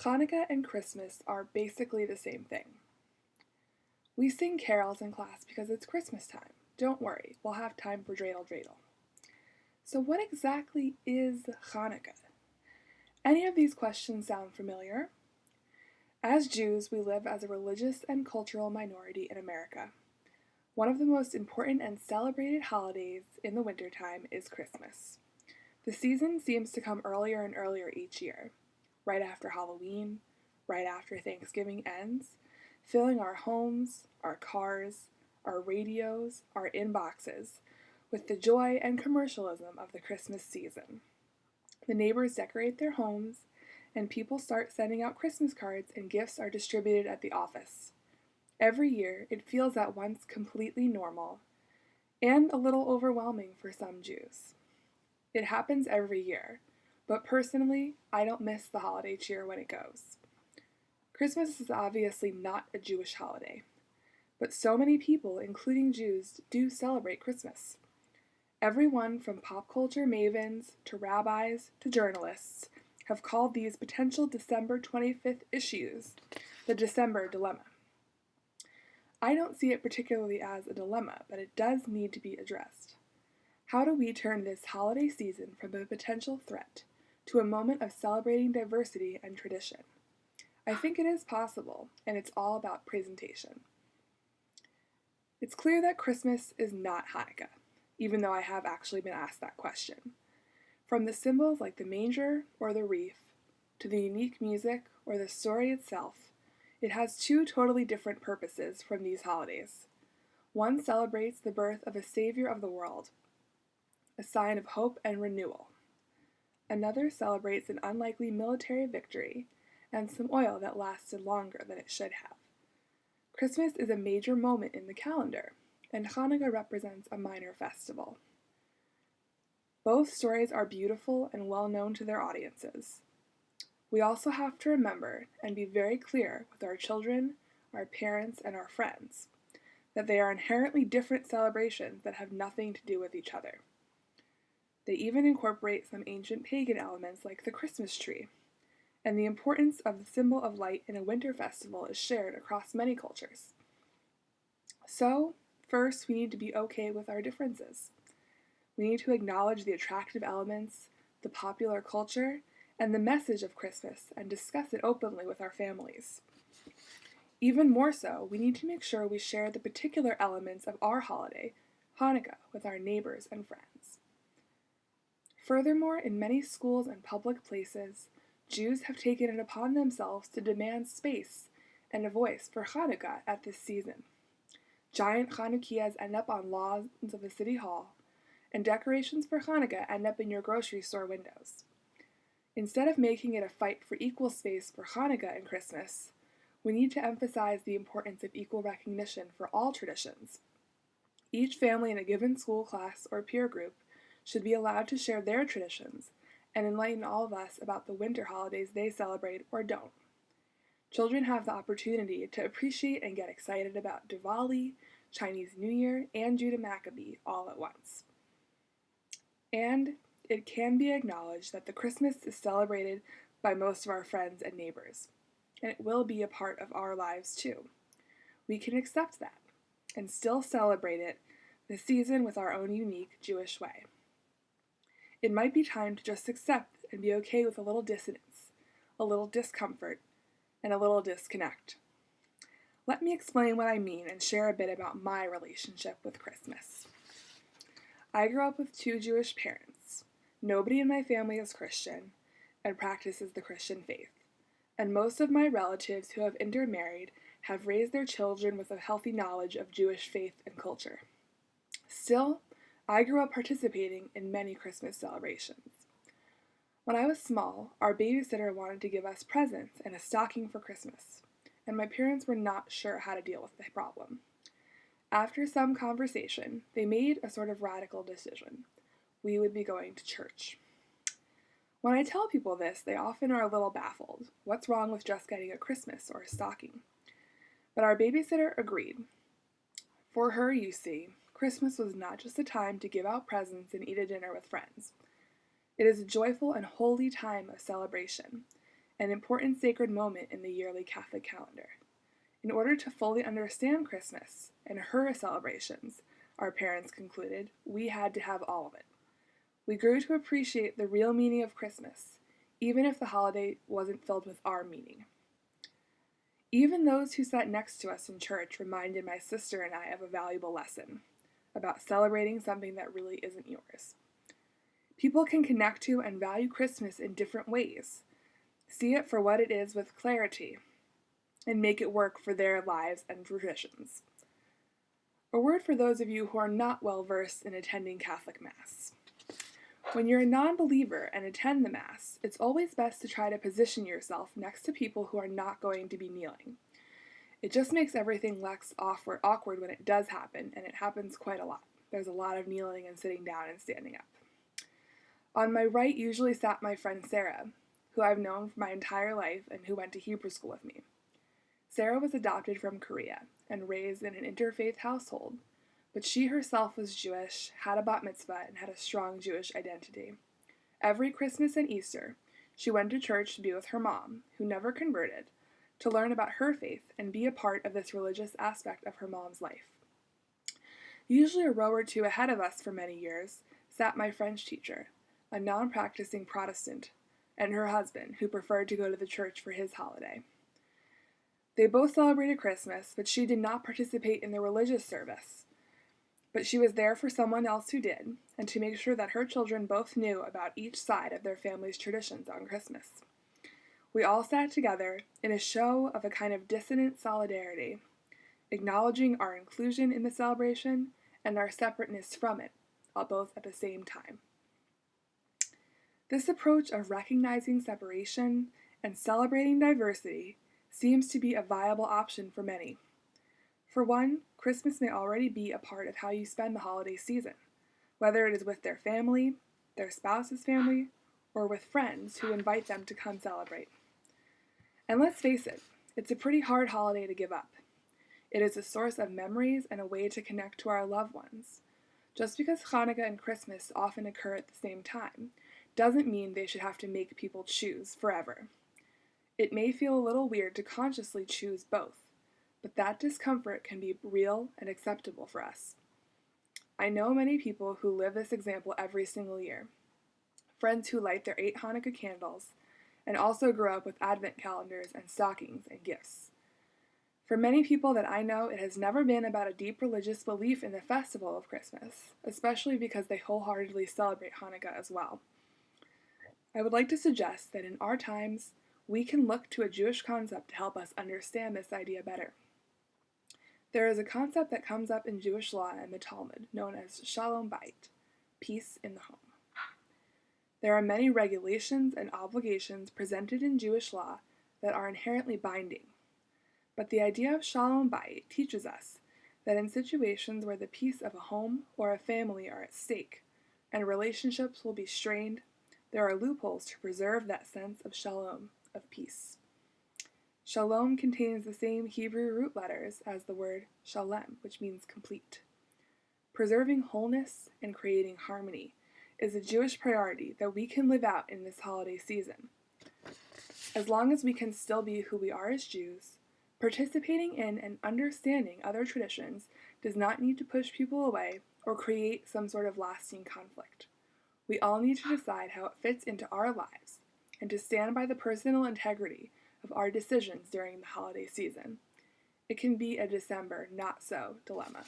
Hanukkah and Christmas are basically the same thing. We sing carols in class because it's Christmas time. Don't worry, we'll have time for dreidel dreidel. So what exactly is Hanukkah? Any of these questions sound familiar? As Jews, we live as a religious and cultural minority in America. One of the most important and celebrated holidays in the wintertime is Christmas. The season seems to come earlier and earlier each year, right after Halloween, right after Thanksgiving ends, filling our homes, our cars, our radios, our inboxes with the joy and commercialism of the Christmas season. The neighbors decorate their homes, and people start sending out Christmas cards and gifts are distributed at the office. Every year, it feels at once completely normal and a little overwhelming for some Jews. It happens every year, but personally, I don't miss the holiday cheer when it goes. Christmas is obviously not a Jewish holiday, but so many people, including Jews, do celebrate Christmas. Everyone from pop culture mavens to rabbis to journalists have called these potential December 25th issues the December dilemma. I don't see it particularly as a dilemma, but it does need to be addressed. How do we turn this holiday season from a potential threat to a moment of celebrating diversity and tradition? I think it is possible, and it's all about presentation. It's clear that Christmas is not Hanukkah, even though I have actually been asked that question. From the symbols like the manger or the wreath, to the unique music or the story itself, it has two totally different purposes from these holidays. One celebrates the birth of a savior of the world, a sign of hope and renewal. Another celebrates an unlikely military victory and some oil that lasted longer than it should have. Christmas is a major moment in the calendar, and Hanukkah represents a minor festival. Both stories are beautiful and well known to their audiences. We also have to remember and be very clear with our children, our parents, and our friends that they are inherently different celebrations that have nothing to do with each other. They even incorporate some ancient pagan elements like the Christmas tree, and the importance of the symbol of light in a winter festival is shared across many cultures. So, first, we need to be okay with our differences. We need to acknowledge the attractive elements, the popular culture, and the message of Christmas and discuss it openly with our families. Even more so, we need to make sure we share the particular elements of our holiday, Hanukkah, with our neighbors and friends. Furthermore, in many schools and public places, Jews have taken it upon themselves to demand space and a voice for Hanukkah at this season. Giant Chanukias end up on lawns of the city hall, and decorations for Hanukkah end up in your grocery store windows. Instead of making it a fight for equal space for Hanukkah and Christmas, we need to emphasize the importance of equal recognition for all traditions. Each family in a given school class or peer group should be allowed to share their traditions and enlighten all of us about the winter holidays they celebrate or don't. Children have the opportunity to appreciate and get excited about Diwali, Chinese New Year, and Judah Maccabee all at once. And it can be acknowledged that the Christmas is celebrated by most of our friends and neighbors, and it will be a part of our lives too. We can accept that and still celebrate it this season with our own unique Jewish way. It might be time to just accept and be okay with a little dissonance, a little discomfort, and a little disconnect. Let me explain what I mean and share a bit about my relationship with Christmas. I grew up with two Jewish parents. Nobody in my family is Christian and practices the Christian faith, and most of my relatives who have intermarried have raised their children with a healthy knowledge of Jewish faith and culture. Still, I grew up participating in many Christmas celebrations. When I was small, our babysitter wanted to give us presents and a stocking for Christmas, and my parents were not sure how to deal with the problem. After some conversation, they made a sort of radical decision. We would be going to church. When I tell people this, they often are a little baffled. What's wrong with just getting a Christmas or a stocking? But our babysitter agreed. For her, you see, Christmas was not just a time to give out presents and eat a dinner with friends. It is a joyful and holy time of celebration, an important sacred moment in the yearly Catholic calendar. In order to fully understand Christmas and her celebrations, our parents concluded, we had to have all of it. We grew to appreciate the real meaning of Christmas, even if the holiday wasn't filled with our meaning. Even those who sat next to us in church reminded my sister and I of a valuable lesson about celebrating something that really isn't yours. People can connect to and value Christmas in different ways, see it for what it is with clarity, and make it work for their lives and traditions. A word for those of you who are not well versed in attending Catholic Mass. When you're a non-believer and attend the Mass, it's always best to try to position yourself next to people who are not going to be kneeling. It just makes everything less awkward when it does happen, and it happens quite a lot. There's a lot of kneeling and sitting down and standing up. On my right usually sat my friend Sarah, who I've known for my entire life and who went to Hebrew school with me. Sarah was adopted from Korea and raised in an interfaith household, but she herself was Jewish, had a bat mitzvah, and had a strong Jewish identity. Every Christmas and Easter, she went to church to be with her mom, who never converted, to learn about her faith and be a part of this religious aspect of her mom's life. Usually a row or two ahead of us for many years sat my French teacher, a non-practicing Protestant, and her husband, who preferred to go to the church for his holiday. They both celebrated Christmas, but she did not participate in the religious service. But she was there for someone else who did, and to make sure that her children both knew about each side of their family's traditions on Christmas. We all sat together in a show of a kind of dissonant solidarity, acknowledging our inclusion in the celebration and our separateness from it, both at the same time. This approach of recognizing separation and celebrating diversity seems to be a viable option for many. For one, Christmas may already be a part of how you spend the holiday season, whether it is with their family, their spouse's family, or with friends who invite them to come celebrate. And let's face it, it's a pretty hard holiday to give up. It is a source of memories and a way to connect to our loved ones. Just because Hanukkah and Christmas often occur at the same time doesn't mean they should have to make people choose forever. It may feel a little weird to consciously choose both, but that discomfort can be real and acceptable for us. I know many people who live this example every single year. Friends who light their 8 Hanukkah candles, and also grew up with Advent calendars and stockings and gifts. For many people that I know, it has never been about a deep religious belief in the festival of Christmas, especially because they wholeheartedly celebrate Hanukkah as well. I would like to suggest that in our times, we can look to a Jewish concept to help us understand this idea better. There is a concept that comes up in Jewish law and the Talmud, known as Shalom Bayit, peace in the home. There are many regulations and obligations presented in Jewish law that are inherently binding, but the idea of Shalom Bayit teaches us that in situations where the peace of a home or a family are at stake, and relationships will be strained, there are loopholes to preserve that sense of shalom, of peace. Shalom contains the same Hebrew root letters as the word shalem, which means complete. Preserving wholeness and creating harmony is a Jewish priority that we can live out in this holiday season. As long as we can still be who we are as Jews, participating in and understanding other traditions does not need to push people away or create some sort of lasting conflict. We all need to decide how it fits into our lives and to stand by the personal integrity of our decisions during the holiday season. It can be a December not-so dilemma.